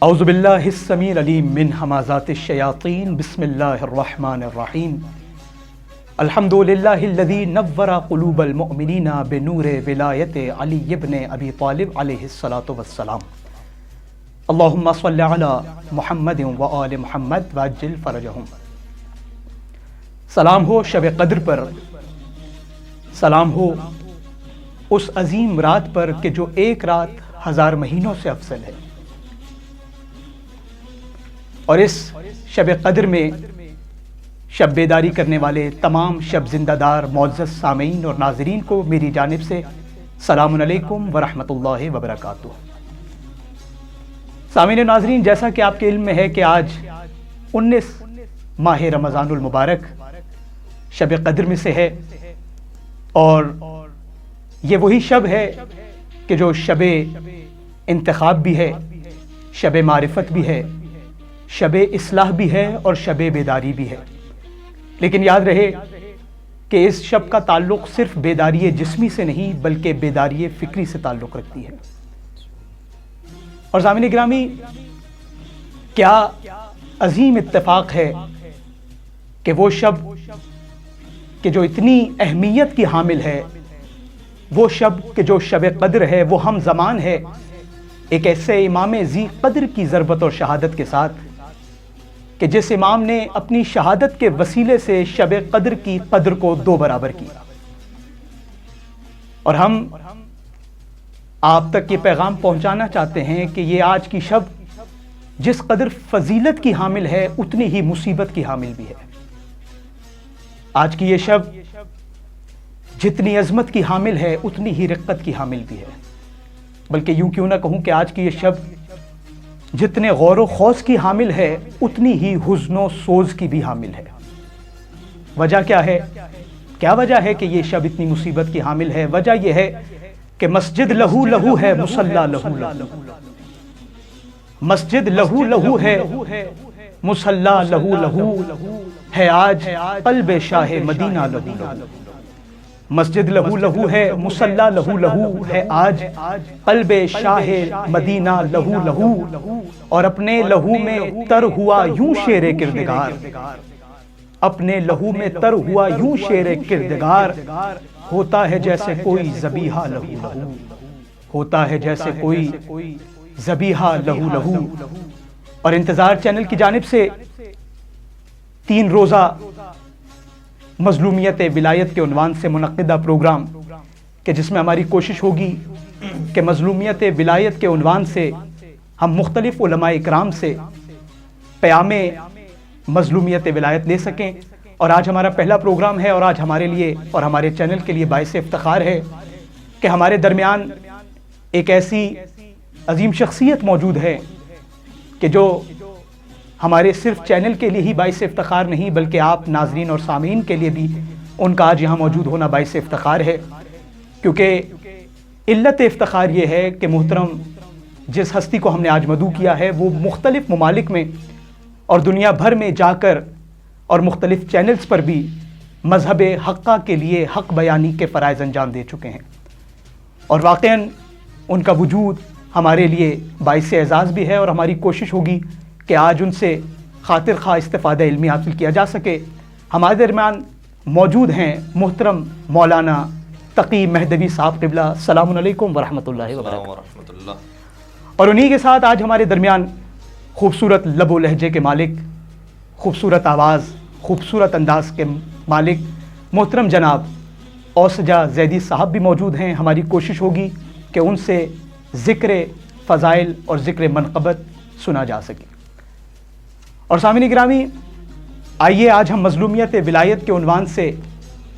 اعوذ باللہ السمیع العلیم من ہمازات الشیاطین بسم اللہ الرحمن الرحیم الحمد للہ الذی نور قلوب المؤمنین بنور ولایت علی ابن ابی طالب علیہ الصلاۃ والسلام اللہم صل علی محمد وآل محمد وعجل فرجہم۔ سلام ہو شب قدر پر، سلام ہو اس عظیم رات پر کہ جو ایک رات ہزار مہینوں سے افضل ہے، اور اس شب قدر میں شب بیداری کرنے والے تمام شب زندہ دار معزز سامعین اور ناظرین کو میری جانب سے السلام علیکم ورحمۃ اللہ وبرکاتہ۔ سامعین و ناظرین، جیسا کہ آپ کے علم میں ہے کہ آج 19 ماہ رمضان المبارک شب قدر میں سے ہے، اور یہ وہی شب ہے کہ جو شب انتخاب بھی ہے، شب معرفت بھی ہے، شب اصلاح بھی ہے اور شب بیداری بھی ہے۔ لیکن یاد رہے کہ اس شب کا تعلق صرف بیداری جسمی سے نہیں بلکہ بیداری فکری سے تعلق رکھتی ہے۔ اور سامعین گرامی، کیا عظیم اتفاق ہے کہ وہ شب کہ جو اتنی اہمیت کی حامل ہے، وہ شب کہ جو شب قدر ہے، وہ ہم زمان ہے ایک ایسے امام ذی قدر کی ضربت اور شہادت کے ساتھ کہ جس امام نے اپنی شہادت کے وسیلے سے شب قدر کی قدر کو 2 برابر کیا۔ اور ہم آپ تک یہ پیغام پہنچانا چاہتے ہیں کہ یہ آج کی شب جس قدر فضیلت کی حامل ہے اتنی ہی مصیبت کی حامل بھی ہے۔ آج کی یہ شب جتنی عظمت کی حامل ہے اتنی ہی رقت کی حامل بھی ہے، بلکہ یوں کیوں نہ کہوں کہ آج کی یہ شب جتنے غور و خوض کی حامل ہے اتنی ہی حزن و سوز کی بھی حامل ہے۔ وجہ کیا ہے؟ کیا وجہ ہے کہ یہ شب اتنی مصیبت کی حامل ہے؟ وجہ یہ ہے کہ مسجد لہو لہو ہے، مصلی لہو لہو، مسجد لہو لہو ہے، مصلی لہو لہو ہے آج قلب شاہ مدینہ لہو لہو۔ مسجد لہو لہو ہے، مصلی لہو لہو ہے آج قلب شاہ مدینہ لہو لہو، اور اپنے لہو میں تر ہوا یوں شیر کردگار، اپنے لہو میں تر ہوا یوں شیر کردگار، ہوتا ہے جیسے کوئی ذبیحہ لہو لہو، ہوتا ہے جیسے کوئی ذبیحہ لہو لہو۔ اور انتظار چینل کی جانب سے 3 روزہ مظلومیت ولایت کے عنوان سے منعقدہ پروگرام کہ جس میں ہماری کوشش ہوگی کہ مظلومیت ولایت کے عنوان سے ہم مختلف علماء اکرام سے پیام مظلومیت ولایت لے سکیں۔ اور آج ہمارا پہلا پروگرام ہے، اور آج ہمارے لیے اور ہمارے چینل کے لیے باعث افتخار ہے کہ ہمارے درمیان ایک ایسی عظیم شخصیت موجود ہے کہ جو ہمارے صرف چینل کے لیے ہی باعث افتخار نہیں بلکہ آپ ناظرین اور سامعین کے لیے بھی ان کا آج یہاں موجود ہونا باعث افتخار ہے، کیونکہ علت افتخار یہ ہے کہ محترم جس ہستی کو ہم نے آج مدعو کیا ہے وہ مختلف ممالک میں اور دنیا بھر میں جا کر اور مختلف چینلز پر بھی مذہب حقہ کے لیے حق بیانی کے فرائض انجام دے چکے ہیں، اور واقعاً ان کا وجود ہمارے لیے باعث اعزاز بھی ہے، اور ہماری کوشش ہوگی کہ آج ان سے خاطر خواہ استفادہ علمی حاصل کیا جا سکے۔ ہمارے درمیان موجود ہیں محترم مولانا تقی مہدوی صاحب قبلہ، السلام علیکم ورحمۃ اللہ وبرکاتہ۔ اور انہی کے ساتھ آج ہمارے درمیان خوبصورت لب و لہجے کے مالک، خوبصورت آواز، خوبصورت انداز کے مالک محترم جناب اوسجا زیدی صاحب بھی موجود ہیں۔ ہماری کوشش ہوگی کہ ان سے ذکر فضائل اور ذکر منقبت سنا جا سکے۔ اور سامعین گرامی، آئیے آج ہم مظلومیت ولایت کے عنوان سے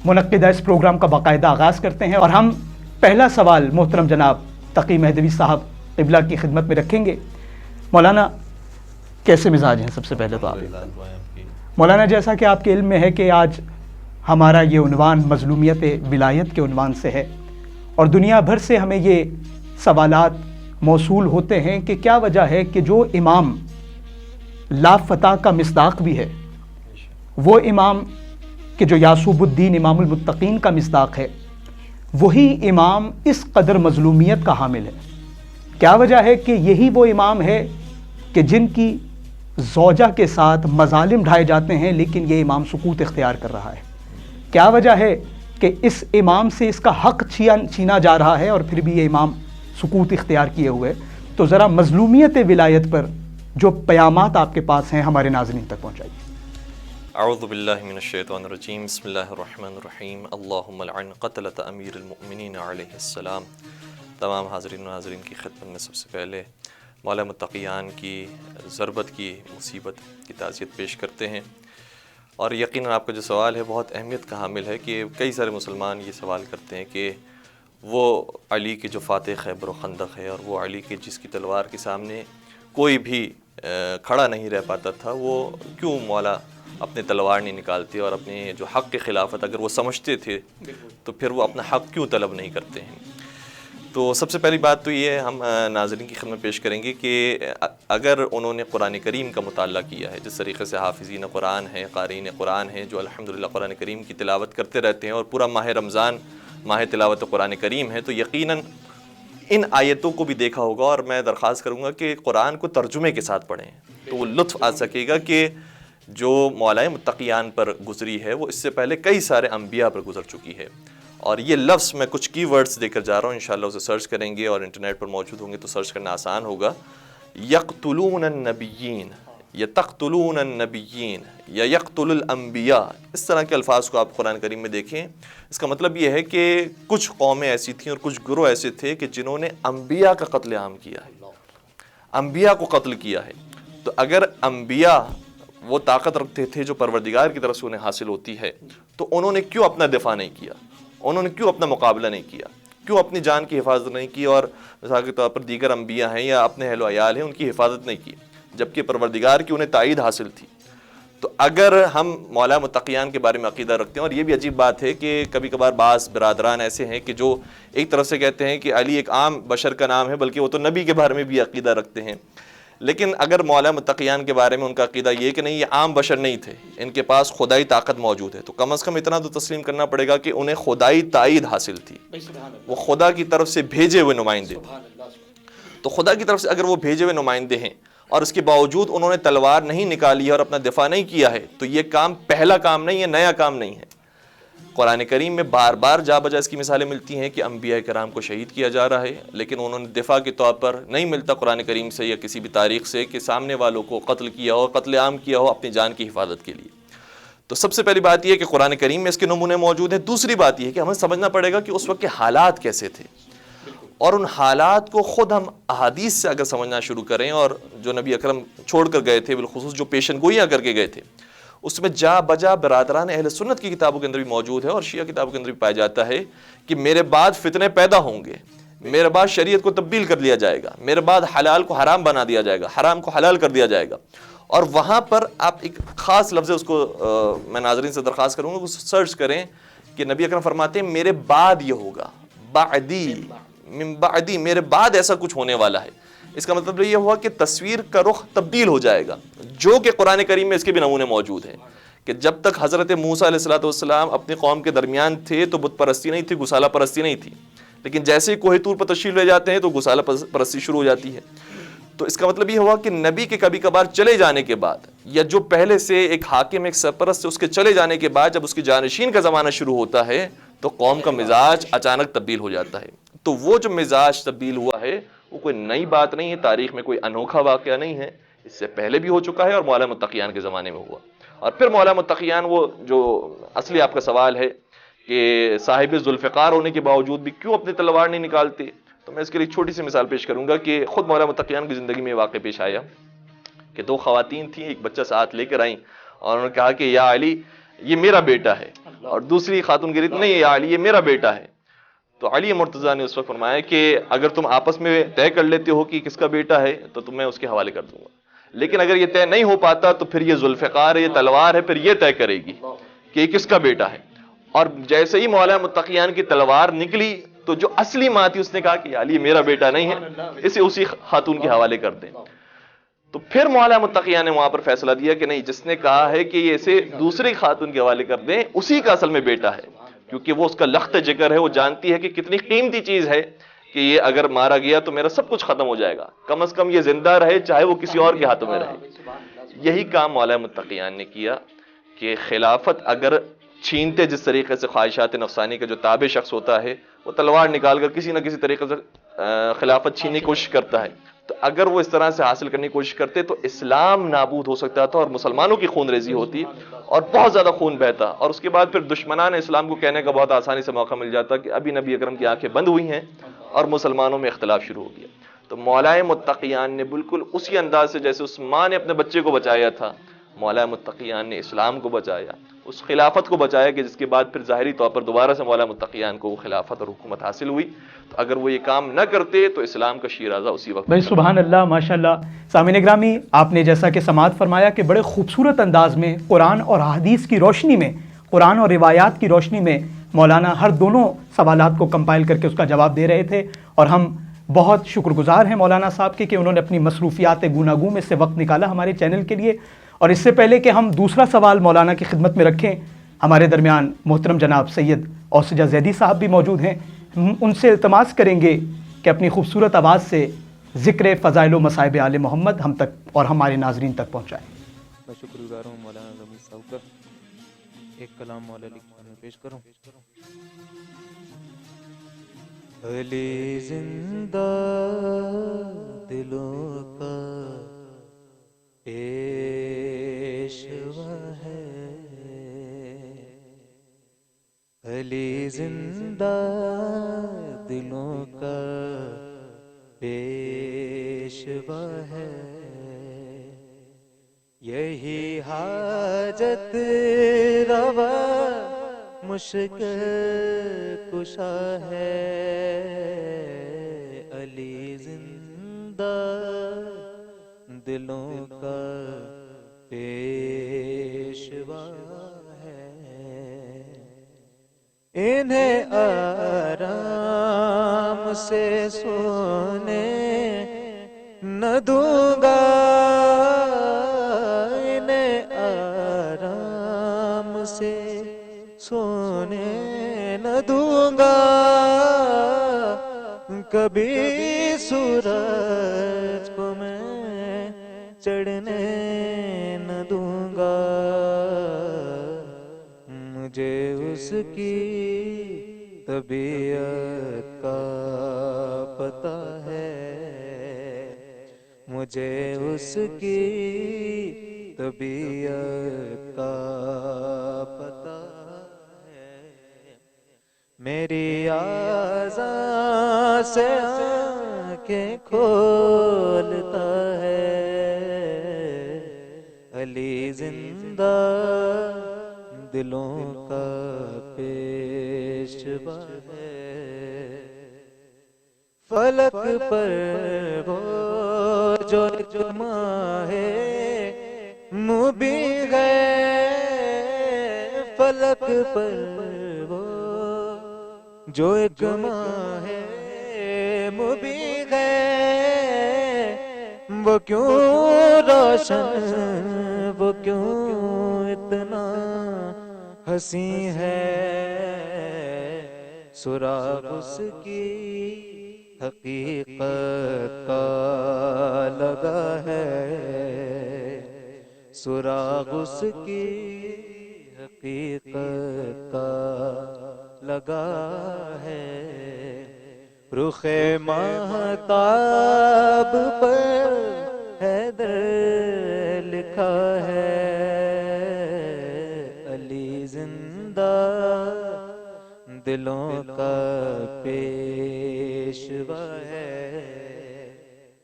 منعقدہ اس پروگرام کا باقاعدہ آغاز کرتے ہیں، اور ہم پہلا سوال محترم جناب تقی مہدوی صاحب قبلہ کی خدمت میں رکھیں گے۔ مولانا کیسے مزاج ہیں؟ سب سے پہلے تو آپ مولانا، جیسا کہ آپ کے علم میں ہے کہ آج ہمارا یہ عنوان مظلومیت ولایت کے عنوان سے ہے، اور دنیا بھر سے ہمیں یہ سوالات موصول ہوتے ہیں کہ کیا وجہ ہے کہ جو امام لا فتح کا مصداق بھی ہے، وہ امام کہ جو یعصوب الدین امام المتقین کا مصداق ہے، وہی امام اس قدر مظلومیت کا حامل ہے؟ کیا وجہ ہے کہ یہی وہ امام ہے کہ جن کی زوجہ کے ساتھ مظالم ڈھائے جاتے ہیں لیکن یہ امام سکوت اختیار کر رہا ہے. کیا وجہ ہے کہ اس امام سے اس کا حق چھینا جا رہا ہے اور پھر بھی یہ امام سکوت اختیار کیے ہوئے؟ تو ذرا مظلومیت ولایت پر جو پیامات آپ کے پاس ہیں ہمارے ناظرین تک پہنچائیے. اعوذ باللہ من الشیطان الرجیم، بسم اللہ الرحمن الرحیم. اللہم لعن قتلۃ امیر المؤمنین علیہ السلام. تمام حاضرین و ناظرین کی خدمت میں سب سے پہلے مولا متقیان کی ضربت کی مصیبت کی تعزیت پیش کرتے ہیں. اور یقیناً آپ کا جو سوال ہے بہت اہمیت کا حامل ہے کہ کئی سارے مسلمان یہ سوال کرتے ہیں کہ وہ علی کے جو فاتح خیبر و خندق ہے اور وہ علی کے جس کی تلوار کے سامنے کوئی بھی کھڑا نہیں رہ پاتا تھا، وہ کیوں مولا اپنے تلوار نہیں نکالتے اور اپنے جو حق کے خلافت اگر وہ سمجھتے تھے تو پھر وہ اپنا حق کیوں طلب نہیں کرتے ہیں؟ تو سب سے پہلی بات تو یہ ہم ناظرین کی خدمت پیش کریں گے کہ اگر انہوں نے قرآن کریم کا مطالعہ کیا ہے، جس طریقے سے حافظین قرآن ہیں، قارئین قرآن ہیں جو الحمدللہ قرآن کریم کی تلاوت کرتے رہتے ہیں اور پورا ماہ رمضان ماہ تلاوت قرآن کریم ہے، تو یقیناً ان آیتوں کو بھی دیکھا ہوگا. اور میں درخواست کروں گا کہ قرآن کو ترجمے کے ساتھ پڑھیں تو وہ لطف آ سکے گا کہ جو مولا متقیان پر گزری ہے وہ اس سے پہلے کئی سارے انبیاء پر گزر چکی ہے. اور یہ لفظ میں کچھ کی ورڈز دے کر جا رہا ہوں، انشاءاللہ اسے سرچ کریں گے اور انٹرنیٹ پر موجود ہوں گے تو سرچ کرنا آسان ہوگا. یقتلون النبیین یا تقتلون النبیین یا یقتل الانبیاء، اس طرح کے الفاظ کو آپ قرآن کریم میں دیکھیں. اس کا مطلب یہ ہے کہ کچھ قومیں ایسی تھیں اور کچھ گروہ ایسے تھے کہ جنہوں نے انبیاء کا قتل عام کیا ہے، انبیاء کو قتل کیا ہے. تو اگر انبیاء وہ طاقت رکھتے تھے جو پروردگار کی طرف سے انہیں حاصل ہوتی ہے تو انہوں نے کیوں اپنا دفاع نہیں کیا؟ انہوں نے کیوں اپنا مقابلہ نہیں کیا؟ کیوں اپنی جان کی حفاظت نہیں کی؟ اور مثال کے طور پر دیگر انبیاء ہیں یا اپنے اہل و عیال ہیں ان کی حفاظت نہیں کی جبکہ پروردگار کی انہیں تائید حاصل تھی. تو اگر ہم مولا متقیان کے بارے میں عقیدہ رکھتے ہیں، اور یہ بھی عجیب بات ہے کہ کبھی کبھار بعض برادران ایسے ہیں کہ جو ایک طرف سے کہتے ہیں کہ علی ایک عام بشر کا نام ہے بلکہ وہ تو نبی کے بارے میں بھی عقیدہ رکھتے ہیں، لیکن اگر مولا متقیان کے بارے میں ان کا عقیدہ یہ کہ نہیں، یہ عام بشر نہیں تھے، ان کے پاس خدائی طاقت موجود ہے، تو کم از کم اتنا تو تسلیم کرنا پڑے گا کہ انہیں خدائی تائید حاصل تھی، وہ خدا کی طرف سے بھیجے ہوئے نمائندے تھے. تو خدا کی طرف سے اگر وہ بھیجے ہوئے نمائندے ہیں اور اس کے باوجود انہوں نے تلوار نہیں نکالی ہے اور اپنا دفاع نہیں کیا ہے تو یہ کام پہلا کام نہیں ہے، نیا کام نہیں ہے. قرآن کریم میں بار بار جا بجا اس کی مثالیں ملتی ہیں کہ انبیاء کرام کو شہید کیا جا رہا ہے، لیکن انہوں نے دفاع کے طور پر نہیں ملتا قرآن کریم سے یا کسی بھی تاریخ سے کہ سامنے والوں کو قتل کیا ہو، قتل عام کیا ہو اپنی جان کی حفاظت کے لیے. تو سب سے پہلی بات یہ ہے کہ قرآن کریم میں اس کے نمونے موجود ہیں. دوسری بات یہ ہے کہ ہمیں سمجھنا پڑے گا کہ اس وقت کے حالات کیسے تھے، اور ان حالات کو خود ہم احادیث سے اگر سمجھنا شروع کریں اور جو نبی اکرم چھوڑ کر گئے تھے، بالخصوص جو پیشن گوئیاں کر کے گئے تھے، اس میں جا بجا برادران اہل سنت کی کتابوں کے اندر بھی موجود ہے اور شیعہ کتابوں کے اندر بھی پایا جاتا ہے کہ میرے بعد فتنے پیدا ہوں گے، میرے بعد شریعت کو تبدیل کر لیا جائے گا، میرے بعد حلال کو حرام بنا دیا جائے گا، حرام کو حلال کر دیا جائے گا. اور وہاں پر آپ ایک خاص لفظ ہے، اس کو میں ناظرین سے درخواست کروں گا کہ سرچ کریں کہ نبی اکرم فرماتے ہیں میرے بعد یہ ہوگا، بعدی من بعدی، میرے بعد ایسا کچھ ہونے والا ہے. اس کا مطلب یہ ہوا کہ تصویر کا رخ تبدیل ہو جائے گا، جو کہ قرآن کریم میں اس کے بھی نمونے موجود ہیں کہ جب تک حضرت موسیٰ علیہ السلام اپنی قوم کے درمیان تھے تو بت پرستی نہیں تھی، گسالہ پرستی نہیں تھی، لیکن جیسے ہی کوہ طور پر تشریف لے جاتے ہیں تو گسالہ پرستی شروع ہو جاتی ہے. تو اس کا مطلب یہ ہوا کہ نبی کے کبھی کبھار چلے جانے کے بعد یا جو پہلے سے ایک حاکم ایک سرپرست اس کے چلے جانے کے بعد جب اس کے جانشین کا زمانہ شروع ہوتا ہے تو قوم کا مزاج اچانک تبدیل ہو جاتا ہے. تو وہ جو مزاج تبدیل ہوا ہے وہ کوئی نئی بات نہیں ہے، تاریخ میں کوئی انوکھا واقعہ نہیں ہے، اس سے پہلے بھی ہو چکا ہے اور مولا متقیان کے زمانے میں ہوا. اور پھر مولا متقیان، وہ جو اصلی آپ کا سوال ہے کہ صاحب ذوالفقار ہونے کے باوجود بھی کیوں اپنی تلوار نہیں نکالتے، تو میں اس کے لیے ایک چھوٹی سی مثال پیش کروں گا کہ خود مولا متقیان کی زندگی میں واقع پیش آیا کہ دو خواتین تھیں، ایک بچہ ساتھ لے کر آئیں اور انہوں نے کہا کہ یا علی یہ میرا بیٹا ہے، اور دوسری خاتون کہہ رہی نہیں یا علی یہ میرا بیٹا ہے. تو علی مرتضیٰ نے اس وقت فرمایا کہ اگر تم آپس میں طے کر لیتے ہو کہ کس کا بیٹا ہے تو تمہیں اس کے حوالے کر دوں گا، لیکن اگر یہ طے نہیں ہو پاتا تو پھر یہ ذوالفقار ہے، یہ تلوار ہے، پھر یہ طے کرے گی کہ یہ کس کا بیٹا ہے. اور جیسے ہی مولا متقیان کی تلوار نکلی تو جو اصلی ماں تھی اس نے کہا کہ علی میرا بیٹا نہیں ہے، اسے اسی خاتون کے حوالے کر دیں. تو پھر مولا متقیان نے وہاں پر فیصلہ دیا کہ نہیں، جس نے کہا ہے کہ یہ اسے دوسری خاتون کے حوالے کر دیں اسی کا اصل میں بیٹا ہے، کیونکہ وہ اس کا لخت جگر ہے، وہ جانتی ہے کہ کتنی قیمتی چیز ہے کہ یہ اگر مارا گیا تو میرا سب کچھ ختم ہو جائے گا، کم از کم یہ زندہ رہے چاہے وہ کسی اور کے ہاتھوں میں رہے۔ یہی کام مولا متقیان نے کیا کہ خلافت اگر چھینتے جس طریقے سے خواہشات نفسانی کا جو تابع شخص ہوتا ہے وہ تلوار نکال کر کسی نہ کسی طریقے سے خلافت چھیننے کی کوشش کرتا ہے، تو اگر وہ اس طرح سے حاصل کرنے کی کوشش کرتے تو اسلام نابود ہو سکتا تھا اور مسلمانوں کی خون ریزی ہوتی اور بہت زیادہ خون بہتا، اور اس کے بعد پھر دشمنان اسلام کو کہنے کا بہت آسانی سے موقع مل جاتا کہ ابھی نبی اکرم کی آنکھیں بند ہوئی ہیں اور مسلمانوں میں اختلاف شروع ہو گیا۔ تو مولا متقیان نے بالکل اسی انداز سے جیسے اس ماں نے اپنے بچے کو بچایا تھا، مولا متقیان نے اسلام کو بچایا، اس خلافت کو بچایا کہ جس کے بعد پھر ظاہری طور پر دوبارہ سے مولا متقیان کو وہ خلافت اور حکومت حاصل ہوئی۔ تو اگر وہ یہ کام نہ کرتے تو اسلام کا شیرازہ اسی وقت بھائی سبحان اللہ، ماشاء اللہ۔ سامعین گرامی، آپ نے جیسا کہ سماعت فرمایا کہ بڑے خوبصورت انداز میں قرآن اور احادیث کی روشنی میں، قرآن اور روایات کی روشنی میں مولانا ہر دونوں سوالات کو کمپائل کر کے اس کا جواب دے رہے تھے، اور ہم بہت شکر گزار ہیں مولانا صاحب کے کہ انہوں نے اپنی مصروفیات گوناگوں میں سے وقت نکالا ہمارے چینل کے لیے۔ اور اس سے پہلے کہ ہم دوسرا سوال مولانا کی خدمت میں رکھیں، ہمارے درمیان محترم جناب سید اوسجا زیدی صاحب بھی موجود ہیں، ہم ان سے التماس کریں گے کہ اپنی خوبصورت آواز سے ذکر فضائل و مصائب آل محمد ہم تک اور ہمارے ناظرین تک پہنچائیں۔ میں شکر گزار ہوں مولانا رمیز صاحب کا۔ ایک کلام مولا علی کی میں پیش کروں۔ علی زندہ دلوں کا پیشوا ہے، علی زندہ دلوں کا پیشوا ہے، یہی حاجت روا مشکل کشا ہے، علی زندہ دلوں کا پیشوا ہے، انہیں آرام سے سونے نہ دوں گا، انہیں آرام سے سونے نہ دوں گا، کبھی سورج کو میں چڑھنے نہ دوں گا، مجھے اس کی طبیعت کا پتہ ہے، مجھے اس کی طبیعت کا پتہ ہے، میری آزاں سے آنکھیں کھولتا ہے، علی زندہ دلوں کا پیشوا ہے، فلک پر وہ جو جمع ہے مبین ہے، فلک پر وہ جو ایک ماں ہے مبین ہے، وہ کیوں روشن، وہ کیوں اتنا حسین ہے، سراغ اس کی حقیقت کا لگا ہے، سراغ اس کی حقیقت کا لگا ہے، رخ ماہتاب پر حیدر لکھا ہے، علی زندہ دلوں کا پیشوا ہے،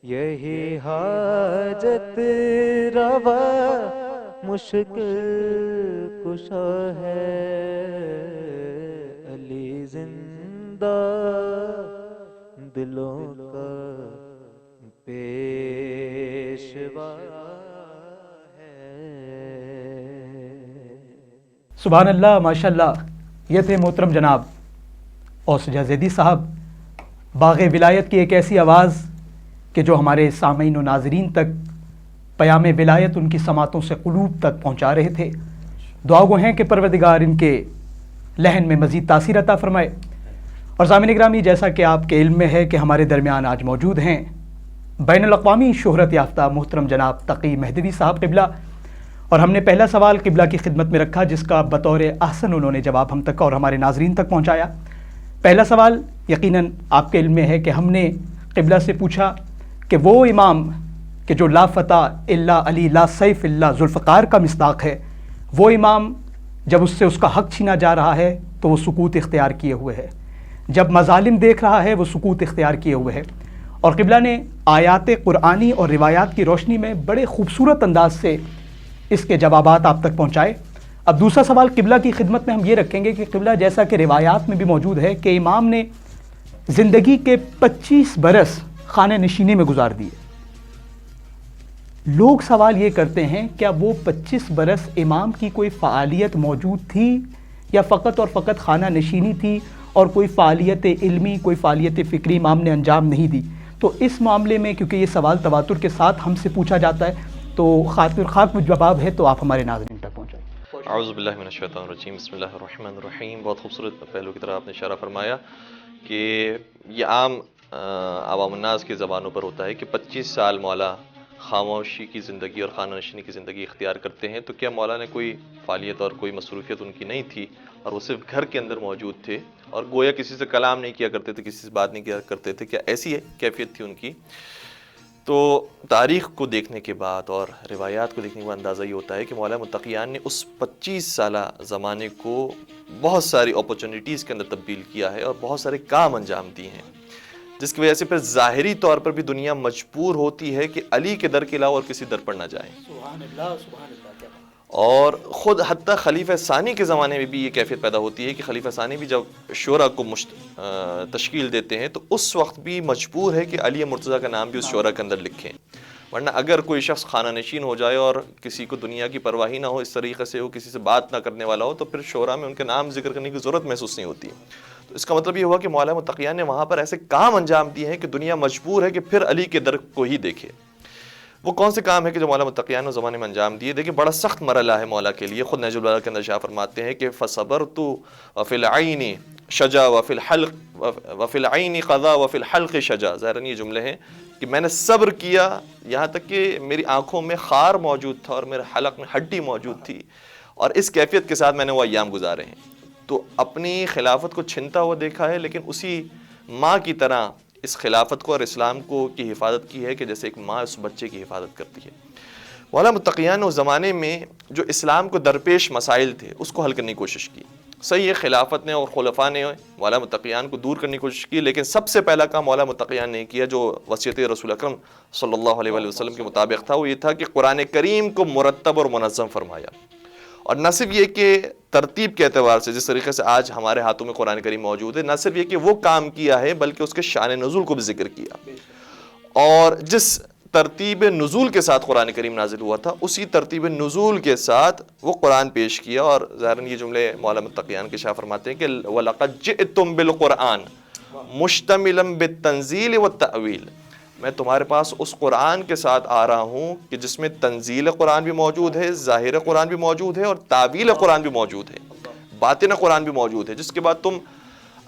یہی حاجت روا مشکل کشا ہے، علی زندہ دلوں کا پیشوا ہے۔ سبحان اللہ، ماشاء اللہ۔ یہ تھے محترم جناب اوسجا زیدی صاحب، باغ ولایت کی ایک ایسی آواز کہ جو ہمارے سامعین و ناظرین تک پیام ولایت ان کی سماعتوں سے قلوب تک پہنچا رہے تھے۔ دعا گو ہیں کہ پروردگار ان کے لہن میں مزید تاثیر عطا فرمائے۔ اور سامعین گرامی، جیسا کہ آپ کے علم میں ہے کہ ہمارے درمیان آج موجود ہیں بین الاقوامی شہرت یافتہ محترم جناب تقی مہدوی صاحب قبلہ، اور ہم نے پہلا سوال قبلہ کی خدمت میں رکھا جس کا بطور احسن انہوں نے جواب ہم تک اور ہمارے ناظرین تک پہنچایا۔ پہلا سوال یقیناً آپ کے علم میں ہے کہ ہم نے قبلہ سے پوچھا کہ وہ امام کہ جو لا فتح الا علی لا سیف الا ذوالفقار کا مصداق ہے، وہ امام جب اس سے اس کا حق چھینا جا رہا ہے تو وہ سکوت اختیار کیے ہوئے ہے، جب مظالم دیکھ رہا ہے وہ سکوت اختیار کیے ہوئے ہے۔ اور قبلہ نے آیات قرآنی اور روایات کی روشنی میں بڑے خوبصورت انداز سے اس کے جوابات آپ تک پہنچائے۔ اب دوسرا سوال قبلہ کی خدمت میں ہم یہ رکھیں گے کہ قبلہ، جیسا کہ روایات میں بھی موجود ہے کہ امام نے زندگی کے 25 برس خانہ نشینی میں گزار دیے، لوگ سوال یہ کرتے ہیں کیا وہ 25 برس امام کی کوئی فعالیت موجود تھی یا فقط اور فقط خانہ نشینی تھی اور کوئی فعالیت علمی، کوئی فعالیت فکری امام نے انجام نہیں دی؟ تو اس معاملے میں کیونکہ یہ سوال تواتر کے ساتھ ہم سے پوچھا جاتا ہے تو خاطر خاک وہ جواب ہے تو آپ ہمارے ناظرین تک پہنچائیں۔ اعوذ باللہ من الشیطان الرجیم، بسم اللہ الرحمن الرحیم۔ بہت خوبصورت پہلو کی طرح آپ نے اشارہ فرمایا کہ یہ عام عوام الناس کی زبانوں پر ہوتا ہے کہ 25 سال مولا خاموشی کی زندگی اور خانہ نشینی کی زندگی اختیار کرتے ہیں، تو کیا مولا نے کوئی فعالیت اور کوئی مصروفیت ان کی نہیں تھی اور وہ صرف گھر کے اندر موجود تھے اور گویا کسی سے کلام نہیں کیا کرتے تھے، کسی سے بات نہیں کیا کرتے تھے؟ کیا ایسی کیفیت تھی ان کی؟ تو تاریخ کو دیکھنے کے بعد اور روایات کو دیکھنے کے بعد اندازہ یہ ہوتا ہے کہ مولا متقیان نے اس 25 سالہ زمانے کو بہت ساری اپرچونیٹیز کے اندر تبدیل کیا ہے اور بہت سارے کام انجام دیے ہیں، جس کی وجہ سے پھر ظاہری طور پر بھی دنیا مجبور ہوتی ہے کہ علی کے در کے علاوہ اور کسی در پر نہ جائیں۔ سبحان اللہ، سبحان اللہ۔ اور خود حتیٰ خلیفہ ثانی کے زمانے میں بھی یہ کیفیت پیدا ہوتی ہے کہ خلیفہ ثانی بھی جب شورا کو تشکیل دیتے ہیں تو اس وقت بھی مجبور ہے کہ علی مرتضیٰ کا نام بھی اس شورا کے اندر لکھیں، ورنہ اگر کوئی شخص خانہ نشین ہو جائے اور کسی کو دنیا کی پرواہ نہ ہو، اس طریقے سے وہ کسی سے بات نہ کرنے والا ہو، تو پھر شورا میں ان کے نام ذکر کرنے کی ضرورت محسوس نہیں ہوتی۔ تو اس کا مطلب یہ ہوا کہ مولا متقیان نے وہاں پر ایسے کام انجام دیے ہیں کہ دنیا مجبور ہے کہ پھر علی کے در کو ہی دیکھے۔ وہ کون سے کام ہے کہ جو مولا متقیان نے زمانے میں انجام دیے؟ دیکھیں بڑا سخت مرحلہ ہے مولا کے لیے، خود نہج البلاغہ کے اندر شاہ فرماتے ہیں کہ فصبرت وفی العین شجا وفی الحلق وفی العین قضا وفی الحلق شجا۔ ظاہراً یہ جملے ہیں کہ میں نے صبر کیا یہاں تک کہ میری آنکھوں میں خار موجود تھا اور میرے حلق میں ہڈی موجود تھی، اور اس کیفیت کے ساتھ میں نے وہ ایام گزارے ہیں۔ تو اپنی خلافت کو چھنتا ہوا دیکھا ہے، لیکن اسی ماں کی طرح اس خلافت کو اور اسلام کو کی حفاظت کی ہے کہ جیسے ایک ماں اس بچے کی حفاظت کرتی ہے۔ مولا متقیان نے اس زمانے میں جو اسلام کو درپیش مسائل تھے اس کو حل کرنے کی کوشش کی۔ صحیح ہے خلافت نے اور خلفاء نے مولا متقیان کو دور کرنے کی کوشش کی، لیکن سب سے پہلا کام مولا متقیان نے کیا جو وصیت رسول اکرم صلی اللہ علیہ وآلہ وسلم کے مطابق تھا، وہ یہ تھا کہ قرآن کریم کو مرتب اور منظم فرمایا۔ اور نہ صرف یہ کہ ترتیب کے اعتبار سے جس طریقے سے آج ہمارے ہاتھوں میں قرآن کریم موجود ہے، نہ صرف یہ کہ وہ کام کیا ہے بلکہ اس کے شان نزول کو بھی ذکر کیا، اور جس ترتیب نزول کے ساتھ قرآن کریم نازل ہوا تھا اسی ترتیب نزول کے ساتھ وہ قرآن پیش کیا۔ اور ظاہراً یہ جملے مولا متقیان کے شاہ فرماتے ہیں کہ وَلَقَدْ جِئْتُمْ بِالْقُرْآنِ مُشْتَمِلًا بِالتَّنزِيلِ وَالتَّأْوِيلِ، میں تمہارے پاس اس قرآن کے ساتھ آ رہا ہوں کہ جس میں تنزیل قرآن بھی موجود ہے، ظاہر قرآن بھی موجود ہے، اور تعویل قرآن بھی موجود ہے، باطن قرآن بھی موجود ہے، جس کے بعد تم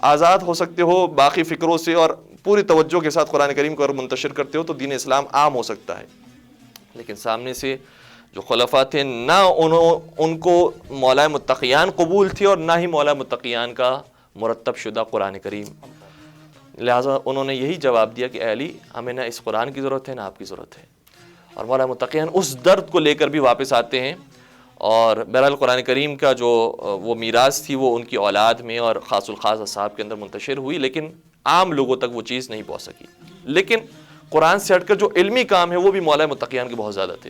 آزاد ہو سکتے ہو باقی فکروں سے اور پوری توجہ کے ساتھ قرآن کریم کو اگر منتشر کرتے ہو تو دین اسلام عام ہو سکتا ہے۔ لیکن سامنے سے جو خلفاء تھے نہ ان کو مولا متقیان قبول تھی اور نہ ہی مولا متقیان کا مرتب شدہ قرآن کریم، لہٰذا انہوں نے یہی جواب دیا کہ اے علی ہمیں نہ اس قرآن کی ضرورت ہے نہ آپ کی ضرورت ہے۔ اور مولا متقیان اس درد کو لے کر بھی واپس آتے ہیں، اور بہرحال قرآن کریم کا جو وہ میراث تھی وہ ان کی اولاد میں اور خاص الخاص اصحاب کے اندر منتشر ہوئی، لیکن عام لوگوں تک وہ چیز نہیں پہنچ سکی۔ لیکن قرآن سے ہٹ کر جو علمی کام ہے وہ بھی مولا متقیان کے بہت زیادہ تھے،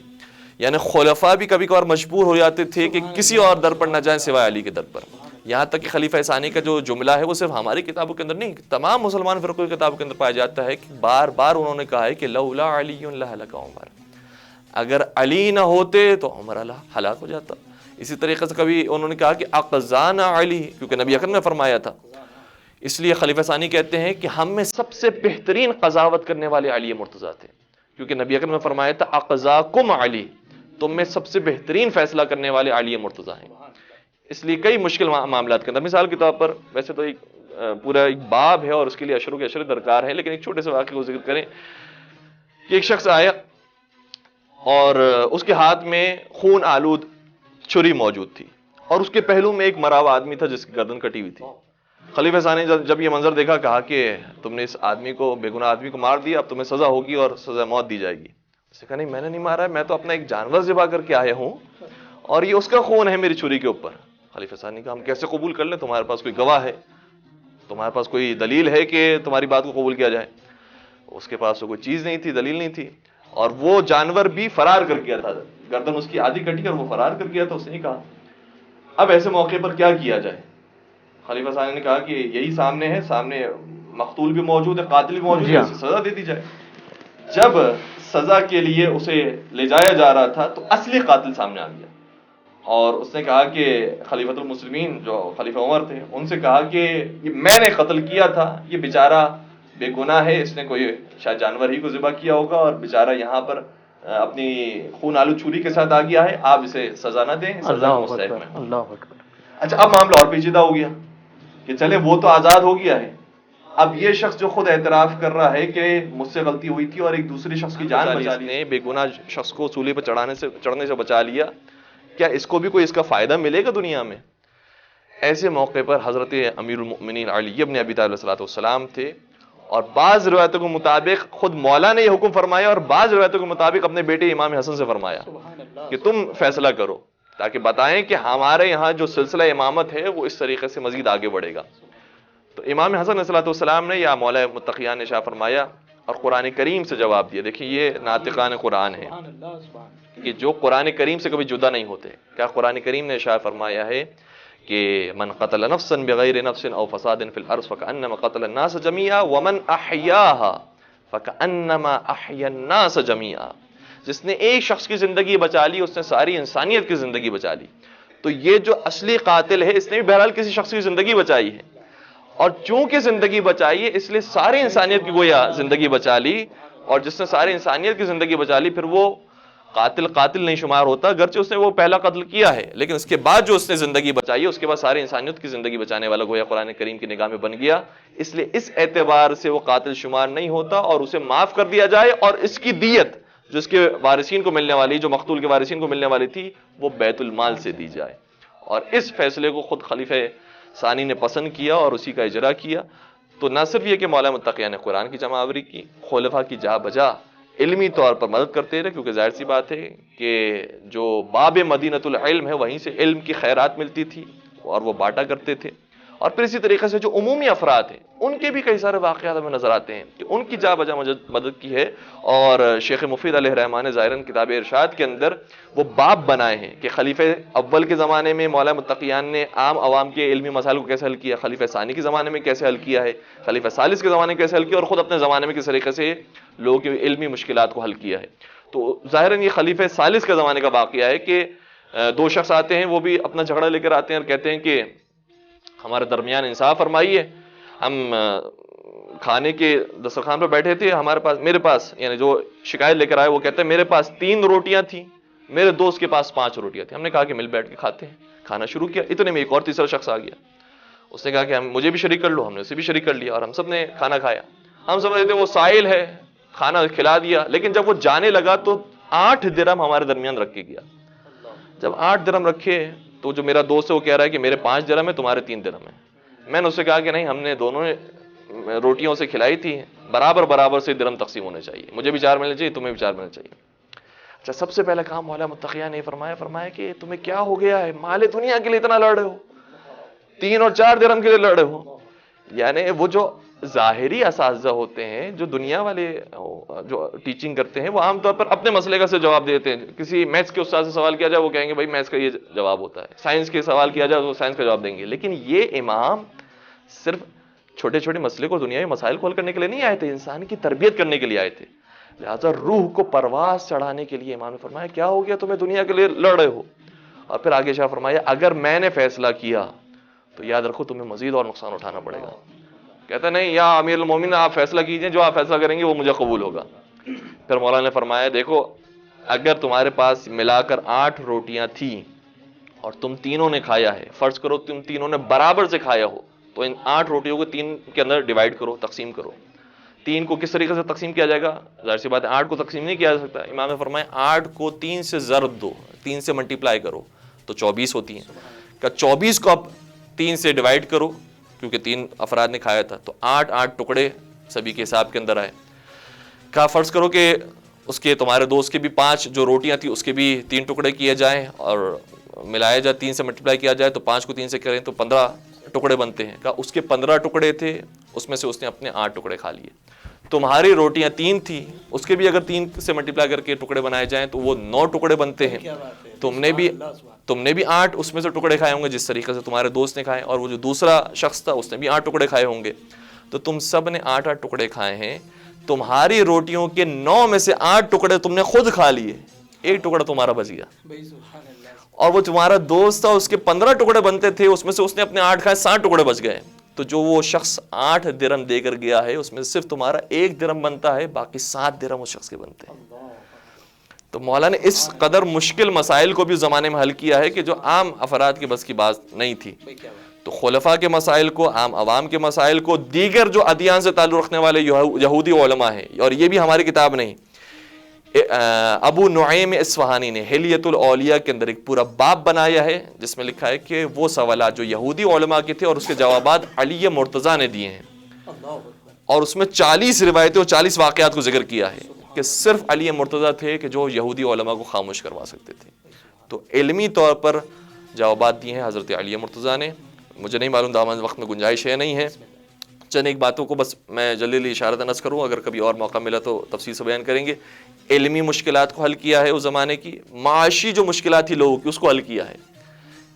یعنی خلفاء بھی کبھی کبھار مجبور ہو جاتے تھے کہ کسی اور در پر نہ جائیں سوائے علی کے در پر۔ یہاں تک کہ خلیفہ ثانی کا جو جملہ ہے وہ صرف ہماری کتابوں کے اندر نہیں، تمام مسلمان فرقوں کی کتابوں کے اندر پایا جاتا ہے کہ بار بار انہوں نے کہا ہے کہ لولا علی لہلک عمر، اگر علی نہ ہوتے تو عمر ہلاک ہو جاتا۔ اسی طریقے سے کبھی انہوں نے کہا کہ اقزانا علی، کیونکہ نبی اکرم نے فرمایا تھا، اس لیے خلیفہ ثانی کہتے ہیں کہ ہم میں سب سے بہترین قضاوت کرنے والے علی مرتضیٰ تھے، کیونکہ نبی اکرم نے فرمایا تھا اقضاکم علی، تم میں سب سے بہترین فیصلہ کرنے والے علی مرتضیٰ ہیں۔ اس لیے کئی مشکل معاملات کے اندر، مثال کے طور پر ویسے تو ایک پورا ایک باب ہے اور اس کے لیے اشروں کے اشرے درکار ہیں، لیکن ایک چھوٹے سے واقعے کو ذکر کریں کہ ایک شخص آیا اور اس کے ہاتھ میں خون آلود چھری موجود تھی اور اس کے پہلو میں ایک مرا ہوا آدمی تھا جس کی گردن کٹی ہوئی تھی۔ خلیفہ ثانی نے جب یہ منظر دیکھا کہا کہ تم نے اس آدمی کو، بے گناہ آدمی کو مار دیا، اب تمہیں سزا ہوگی اور سزا موت دی جائے گی۔ اس نے کہا نہیں، میں نے نہیں مارا ہے، میں تو اپنا ایک جانور ذبح کر کے آیا ہوں اور یہ اس کا خون ہے میری چھری کے اوپر۔ خلیفہ ثانی نے کہا ہم کیسے قبول کر لیں؟ تمہارے پاس کوئی گواہ ہے؟ تمہارے پاس کوئی دلیل ہے کہ تمہاری بات کو قبول کیا جائے؟ اس کے پاس تو کوئی چیز نہیں تھی، دلیل نہیں تھی، اور وہ جانور بھی فرار کر گیا تھا، گردن اس کی آدھی کٹی اور وہ فرار کر گیا تھا۔ اس نے کہا اب ایسے موقع پر کیا کیا جائے؟ خلیفہ ثانی نے کہا کہ یہی سامنے ہے، سامنے مقتول بھی موجود ہے، قاتل بھی موجود ہے، اسے سزا دے دی جائے۔ جب سزا کے لیے اسے لے جایا جا رہا تھا تو اصلی قاتل سامنے آ گیا اور اس نے کہا کہ خلیفۃ المسلمین جو خلیفہ عمر تھے ان سے کہا کہ یہ میں نے قتل کیا تھا، یہ بیچارہ بے گناہ ہے، اس نے کوئی شاید جانور ہی کو ذبح کیا ہوگا اور بیچارہ یہاں پر اپنی خون آلو چھری کے ساتھ آ گیا ہے، آپ اسے سزا نہ دیں، سزا مستحق ہے۔ اللہ اکبر۔ اچھا اب معاملہ اور پیچیدہ ہو گیا کہ چلے وہ تو آزاد ہو گیا ہے، اب یہ شخص جو خود اعتراف کر رہا ہے کہ مجھ سے غلطی ہوئی تھی اور ایک دوسرے شخص کی جان بچا لی، نے بے گناہ شخص کو سولی پر چڑھنے سے بچا لیا، کیا اس کو بھی کوئی اس کا فائدہ ملے گا دنیا میں؟ ایسے موقع پر حضرت امیر المؤمنین علی ابن ابی طالب علیہ السلام تھے اور بعض روایتوں کے مطابق خود مولا نے یہ حکم فرمایا اور بعض روایتوں کے مطابق اپنے بیٹے امام حسن سے فرمایا کہ تم فیصلہ کرو تاکہ بتائیں کہ ہمارے یہاں جو سلسلہ امامت ہے وہ اس طریقے سے مزید آگے بڑھے گا۔ تو امام حسن علیہ السلام نے یا مولا متقیان نے شاہ فرمایا اور قرآن کریم سے جواب دیا۔ دیکھیں یہ ناطقان قرآن ہے کہ جو قرآن کریم سے کبھی جدا نہیں ہوتے۔ کیا قرآن کریم نے شاہ فرمایا ہے کہ من قتل نفسا بغیر نفس او فساد فی الارض فکأنما قتل الناس جميعا ومن احیاها فکأنما احیا الناس جميعا۔ جس نے ایک شخص کی زندگی بچا لی اس نے ساری انسانیت کی زندگی بچا لی۔ تو یہ جو اصلی قاتل ہے اس نے بھی بہرحال کسی شخص کی زندگی بچائی ہے، اور چونکہ زندگی بچائی ہے اس لیے ساری انسانیت کی گویا زندگی بچا لی، اور جس نے ساری انسانیت کی زندگی بچا لی پھر وہ قاتل نہیں شمار ہوتا، اگرچہ اس نے وہ پہلا قتل کیا ہے لیکن اس کے بعد جو اس نے زندگی بچائی ہے اس کے بعد ساری انسانیت کی زندگی بچانے والا گویا قرآن کریم کی نگاہ میں بن گیا، اس لیے اس اعتبار سے وہ قاتل شمار نہیں ہوتا اور اسے معاف کر دیا جائے، اور اس کی دیت جو اس کے وارثین کو ملنے والی، جو مقتول کے وارثین کو ملنے والی تھی، وہ بیت المال سے دی جائے۔ اور اس فیصلے کو خود خلیفہ ثانی نے پسند کیا اور اسی کا اجرا کیا۔ تو نہ صرف یہ کہ مولا متقیان نے قرآن کی جمع آوری کی، خلفاء کی جا بجا علمی طور پر مدد کرتے رہے، کیونکہ ظاہر سی بات ہے کہ جو باب مدینۃ العلم ہے وہیں سے علم کی خیرات ملتی تھی اور وہ بانٹا کرتے تھے۔ اور پھر اسی طریقے سے جو عمومی افراد ہیں ان کے بھی کئی سارے واقعات ہمیں نظر آتے ہیں کہ ان کی جا بجا مدد کی ہے، اور شیخ مفید علیہ الرحمٰن نے ظاہراً کتاب ارشاد کے اندر وہ باب بنائے ہیں کہ خلیفہ اول کے زمانے میں مولا متقیان نے عام عوام کے علمی مسائل کو کیسے حل کیا، خلیفہ ثانی کے زمانے میں کیسے حل کیا ہے، خلیفہ ثالث کے زمانے میں کیسے حل کیا، اور خود اپنے زمانے میں کس طریقے سے لوگوں کی علمی مشکلات کو حل کیا ہے۔ تو ظاہراً یہ خلیفہ ثالث کے زمانے کا واقعہ ہے کہ دو شخص آتے ہیں، وہ بھی اپنا جھگڑا لے کر آتے ہیں اور کہتے ہیں کہ ہمارے درمیان انصاف فرمائیے، ہم کھانے کے دسترخوان پہ بیٹھے تھے، میرے پاس یعنی جو شکایت لے کر آئے وہ کہتے ہیں میرے پاس 3 روٹیاں تھیں، میرے دوست کے پاس 5 روٹیاں تھیں۔ ہم نے کہا کہ مل بیٹھ کے کھاتے ہیں، کھانا شروع کیا، اتنے میں ایک اور تیسرا شخص آ گیا، اس نے کہا کہ مجھے بھی شریک کر لو، ہم نے اسے بھی شریک کر لیا اور ہم سب نے کھانا کھایا۔ ہم سمجھ رہے تھے وہ سائل ہے، کھانا کھلا دیا، لیکن جب وہ جانے لگا تو 8 درہم ہمارے درمیان رکھ کے گیا۔ جب 8 درہم رکھے تو جو میرا دوست ہے وہ کہہ رہا ہے کہ میرے 5 درہم ہے، تمہارے 3 درہم ہے۔ میں نے اس سے کہا کہ نہیں، ہم نے دونوں روٹیوں سے کھلائی تھی، برابر سے درہم تقسیم ہونے چاہیے، مجھے بھی 4 ملنے چاہیے، تمہیں بھی 4 ملنے چاہیے۔ اچھا، سب سے پہلا کام مولا متقیان نے فرمایا کہ تمہیں کیا ہو گیا ہے، مال دنیا کے لیے اتنا لڑ رہے ہو، 3 اور 4 درہم کے لیے لڑ رہے ہو۔ یعنی وہ جو ظاہری اساتذہ ہوتے ہیں، جو دنیا والے جو ٹیچنگ کرتے ہیں، وہ عام طور پر اپنے مسئلے کا سے جواب دیتے ہیں۔ کسی میتھس کے استاد سے سوال کیا جائے وہ کہیں گے بھائی میتھس کا یہ جواب ہوتا ہے، سائنس کے سوال کیا جائے تو سائنس کا جواب دیں گے۔ لیکن یہ امام صرف چھوٹے چھوٹے مسئلے کو، دنیاوی مسائل کو حل کرنے کے لیے نہیں آئے تھے، انسان کی تربیت کرنے کے لیے آئے تھے۔ لہٰذا روح کو پرواز چڑھانے کے لیے امام نے فرمایا کیا ہو گیا، تمہیں دنیا کے لیے لڑ رہے ہو۔ اور پھر آگے شاہ فرمایا اگر میں نے فیصلہ کیا تو یاد رکھو تمہیں مزید اور نقصان اٹھانا پڑے گا۔ کہتا نہیں یا امیر المومنین آپ فیصلہ کیجئے، جو آپ فیصلہ کریں گے وہ مجھے قبول ہوگا۔ پھر مولانا نے فرمایا دیکھو اگر تمہارے پاس ملا کر 8 روٹیاں تھیں اور تم تینوں نے کھایا ہے، فرض کرو تم تینوں نے برابر سے کھایا ہو، تو ان 8 روٹیوں کو 3 کے اندر ڈیوائڈ کرو، تقسیم کرو. 3 کو کس طریقے سے تقسیم کیا جائے گا؟ ظاہر سی بات ہے 8 کو تقسیم نہیں کیا جا سکتا. امام نے فرمایا 8 کو 3 سے ضرب دو، 3 سے ملٹیپلائی کرو تو 24 ہوتی ہیں. کہ 24 کو اب 3 سے ڈیوائڈ کرو، کیونکہ 3 افراد نے کھایا تھا تو 8 ٹکڑے سبھی کے حساب کے اندر آئے. کہا فرض کرو کہ اس کے تمہارے دوست کے بھی 5 جو روٹیاں تھیں اس کے بھی 3 ٹکڑے کیے جائیں اور ملایا جائے، 3 سے ملٹیپلائی کیا جائے تو 5 کو 3 سے کریں تو 15 ٹکڑے بنتے ہیں. کہا اس کے 15 ٹکڑے تھے، اس میں سے اس نے اپنے 8 ٹکڑے کھا لیے. تمہاری روٹیاں 3 تھی، اس کے بھی اگر 3 سے ملٹیپلائی کر کے ٹکڑے بنائے جائیں تو وہ 9 ٹکڑے بنتے ہیں. تم نے بھی 8 اس میں سے ٹکڑے کھائے ہوں گے جس طریقے سے تمہارے دوست نے کھائے، اور وہ جو دوسرا شخص تھا اس نے بھی 8 ٹکڑے کھائے ہوں گے. تو تم سب نے 8 ٹکڑے کھائے ہیں. تمہاری روٹیوں کے 9 میں سے 8 ٹکڑے تم نے خود کھا لیے، 1 ٹکڑا تمہارا بچ گیا. اور وہ تمہارا دوست تھا، اس کے 15 ٹکڑے بنتے تھے، اس میں سے اس نے اپنے 8 کھائے، 60 ٹکڑے بچ گئے. تو جو وہ شخص 8 درہم دے کر گیا ہے اس میں صرف تمہارا 1 درہم بنتا ہے، باقی 7 درہم اس شخص کے بنتے ہیں. تو مولا نے اس قدر مشکل مسائل کو بھی زمانے میں حل کیا ہے کہ جو عام افراد کے بس کی بات نہیں تھی. تو خلفاء کے مسائل کو، عام عوام کے مسائل کو، دیگر جو ادیان سے تعلق رکھنے والے یہودی علماء ہیں، اور یہ بھی ہماری کتاب نہیں، ابو نعیم اصفہانی نے حلیۃ الاولیاء کے اندر ایک پورا باب بنایا ہے جس میں لکھا ہے کہ وہ سوالات جو یہودی علماء کے تھے اور اس کے جوابات علی مرتضیٰ نے دیے ہیں، اور اس میں 40 روایتیں اور 40 واقعات کو ذکر کیا ہے کہ صرف علی مرتضیٰ تھے کہ جو یہودی علماء کو خاموش کروا سکتے تھے. تو علمی طور پر جوابات دیے ہیں حضرت علی مرتضیٰ نے. مجھے نہیں معلوم دامن وقت میں گنجائش ہے نہیں ہے، چند ایک باتوں کو بس میں جلدی اشارہ نظر کروں، اگر کبھی اور موقع ملا تو تفصیل سے بیان کریں گے. علمی مشکلات کو حل کیا ہے اس زمانے کی، معاشی جو مشکلات تھی لوگوں کی اس کو حل کیا ہے.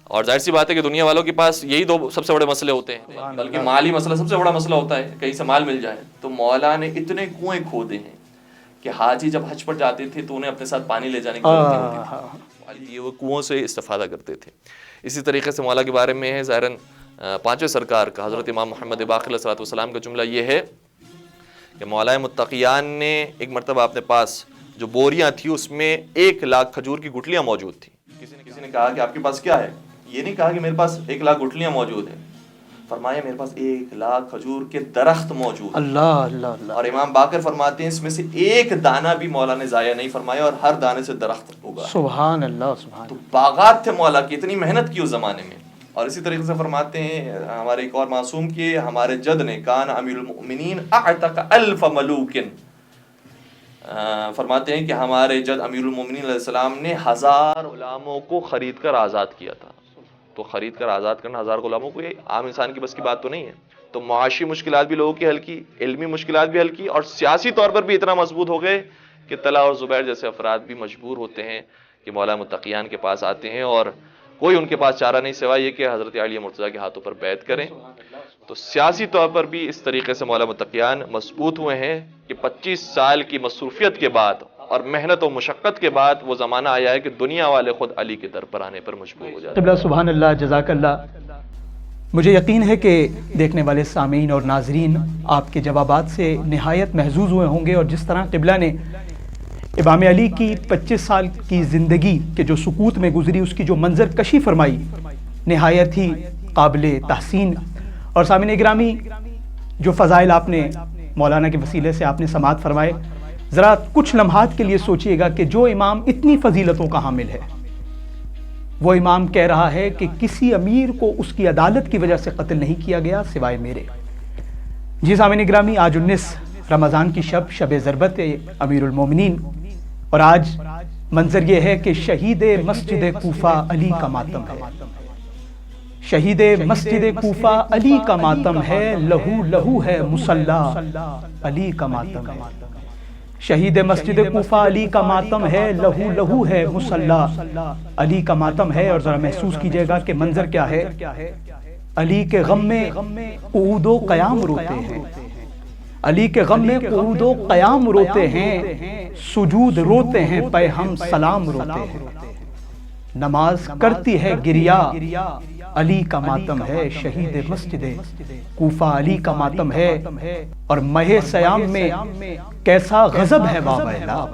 اور ظاہر سی بات ہے کہ دنیا والوں کے پاس یہی 2 سب سے بڑے مسئلے ہوتے ہیں، بلکہ مالی مسئلہ سب سے بڑا مسئلہ ہوتا ہے، کہیں سے مال مل جائے. تو مولا نے اتنے کنویں کھودے ہیں کہ حاجی جب حج پر جاتے تھے تو انہیں اپنے ساتھ پانی لے جانے کی ضرورت ہوتی تھی، وہ کنووں سے استفادہ کرتے تھے. اسی طریقے سے مولا کے بارے میں ہے ظاہراً 5ویں سرکار کا حضرت امام محمد باقر علیہ السلام کا جملہ یہ ہے کہ مولا متقیان نے ایک مرتبہ اپنے پاس جو بوریاں تھی اس میں 1 لاکھ کھجور کی گٹلیاں موجود تھیں. کسی نے کہا کہ آپ کے پاس کیا ہے؟ یہ نہیں کہا کہ میرے پاس 1 لاکھ گٹلیاں موجود ہیں، فرمایا میرے پاس 1 لاکھ کھجور کے درخت موجود ہیں. اللہ اللہ اللہ. اور امام باقر فرماتے ہیں اس میں سے 1 دانہ بھی مولا نے ضائع نہیں فرمایا اور ہر دانے سے درخت ہوگا. سبحان اللہ سبحان. تو باغات تھے مولا کی، اتنی محنت کی اس زمانے میں. اور اسی طریقے سے فرماتے ہیں ہمارے ایک اور معصوم کی، ہمارے جد نے کان امیر المؤمنین اعتق 1000 ملوکن، فرماتے ہیں کہ ہمارے جد امیر المؤمنین علیہ السلام نے 1000 غلاموں کو خرید کر آزاد کیا تھا. تو خرید کر آزاد کرنا 1000 غلاموں کو، یہ عام انسان کی بس کی بات تو نہیں ہے. تو معاشی مشکلات بھی لوگوں کی حل کی، علمی مشکلات بھی حل کی، اور سیاسی طور پر بھی اتنا مضبوط ہو گئے کہ طلحہ اور زبیر جیسے افراد بھی مجبور ہوتے ہیں کہ مولا متقیان کے پاس آتے ہیں، اور کوئی ان کے پاس چارہ نہیں سوائے یہ کہ حضرت علی مرتضیٰ کے ہاتھوں پر بیعت کریں. تو سیاسی طور پر بھی اس طریقے سے مولا متقیان مضبوط ہوئے ہیں کہ 25 سال کی مصروفیت کے بعد اور محنت و مشقت کے بعد وہ زمانہ آیا ہے کہ دنیا والے خود علی کے در پر آنے پر مجبور ہو جاتے ہیں. سبحان اللہ، جزاک اللہ. مجھے یقین ہے کہ دیکھنے والے سامعین اور ناظرین آپ کے جوابات سے نہایت محظوظ ہوئے ہوں گے، اور جس طرح قبلہ نے امام علی کی 25 سال کی زندگی کے جو سکوت میں گزری اس کی جو منظر کشی فرمائی، نہایت ہی قابل تحسین. اور سامعین گرامی، جو فضائل آپ نے مولانا کے وسیلے سے آپ نے سماعت فرمائے، ذرا کچھ لمحات کے لیے سوچئے گا کہ جو امام اتنی فضیلتوں کا حامل ہے، وہ امام کہہ رہا ہے کہ کسی امیر کو اس کی عدالت کی وجہ سے قتل نہیں کیا گیا سوائے میرے. جی سامعین گرامی، آج 19 رمضان کی شب ضربت امیر المومنین، اور آج منظر یہ ہے کہ شہید مسجد کوفہ علی کا ماتم ہے. شہید مسجد کوفہ علی کا ماتم ہے، لہو لہو ہے مصلی علی کا ماتم ہے. شہید مسجد کوفہ علی کا ماتم ہے، لہو لہو ہے مصلی علی کا ماتم ہے. اور ذرا محسوس کیجئے گا کہ منظر کیا ہے. علی کے غم میں قعود و قیام روتے ہیں، علی کے غم میں قعود و قیام روتے ہیں، سجود روتے ہیں پہ ہم سلام روتے ہیں. نماز کرتی ہے گریا، علی کا ماتم ہے. شہید مسجد کوفہ علی کا ماتم ہے. اور مہ سیام میں کیسا غضب ہے بابا.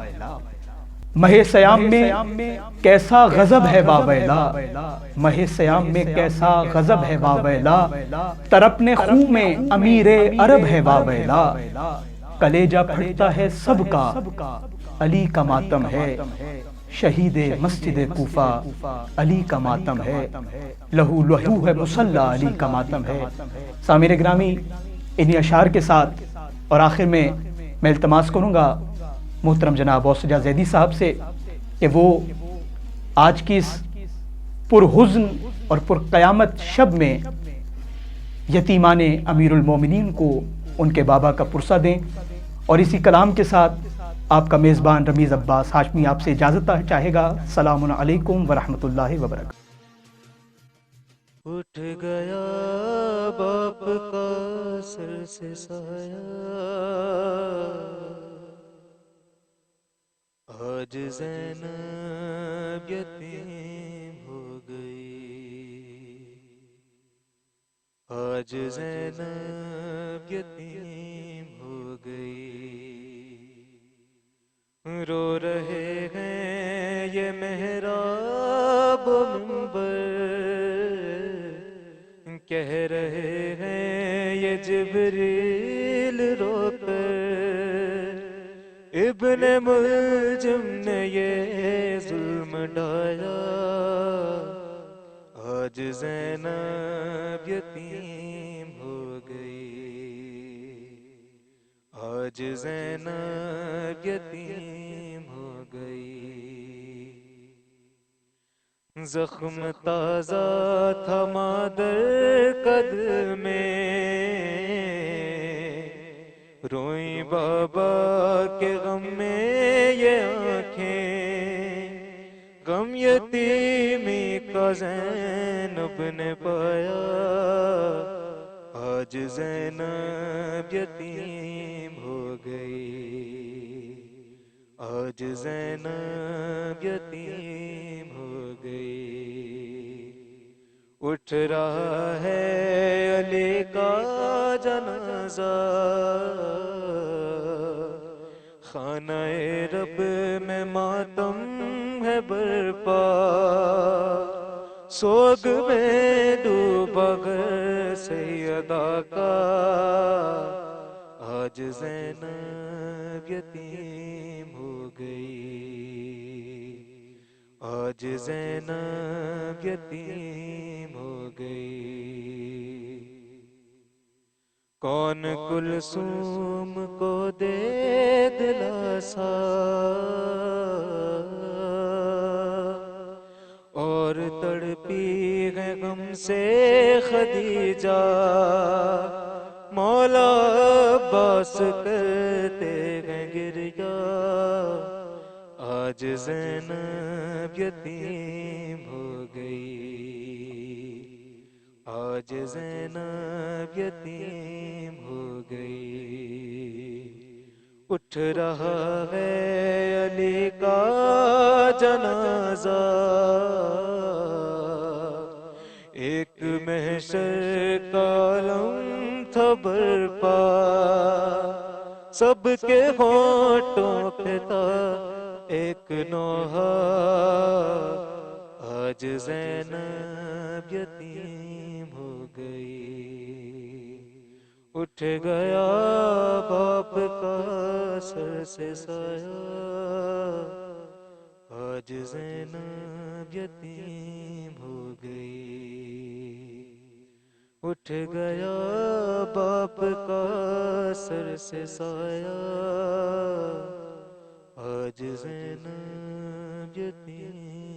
ماہ سیام میں کیسا غضب ہے واویلا، ماہ سیام میں کیسا غضب ہے واویلا، ترپنے خوں میں امیر عرب ہے واویلا، کلیجہ پھٹتا ہے سب کا علی کا ماتم ہے، شہید مسجد کوفہ علی کا ماتم ہے، لہو لہو ہے مصلی علی کا ماتم ہے۔ سامعین گرامی، انہی اشعار کے ساتھ اور آخر میں التماس کروں گا محترم جناب اوسجا زیدی صاحب سے کہ وہ آج کی اس پرحزن اور پرقیامت شب میں یتیمان امیر المومنین کو ان کے بابا کا پرسہ دیں، اور اسی کلام کے ساتھ آپ کا میزبان رمیز عباس ہاشمی آپ سے اجازت چاہے گا۔ السلام علیکم ورحمۃ اللہ وبرکاتہ۔ اٹھ گیا باپ کا سر سے سایہ، آج زینب یتیم ہو گئی، آج زینب یتیم ہو گئی، رو رہے ہیں یہ محراب و منبر، کہہ رہے ہیں یہ جبریل رو کر، ابن ملجم نے یہ ظلم ڈھایا، آج زینب یتیم ہو گئی، آج زینب یتیم ہو گئی، زخم تازہ تھا مادر قدر میں، روئیں بابا کے غم میں یہ آنکھیں، غم یتیمی کا زینب نے پایا، آج زینب یتیم ہو گئی، آج زینب یتیم ہو گئی، اٹھ رہا ہے علی کا جنازہ، خانہ رب میں ماتم ہے برپا، سوگ میں ڈوبا گھر سیدہ کا، آج زینب یتیم ہو گئی، آج زینب یتیم ہو گئی، کون کلثوم کو دے دلاسا، اور تڑپی ہے غم سے خدیجہ، مولا عباس کرتے ہیں گریا، آج زینب یتیم ہو گئی، آج زینب یتیم ہو گئی، اٹھ رہا ہے علی کا جنازہ، ایک محشر کا عالم تھا برپا، سب کے ہونٹوں پہ تھا ایک نوحہ، آج زینب یتیم ہو گئی، اٹھ گیا باپ کا سر سے سایہ، آج زینب یتیم ہو گئی، اٹھ گیا باپ کا سر سے سایہ، آج زینب یتیم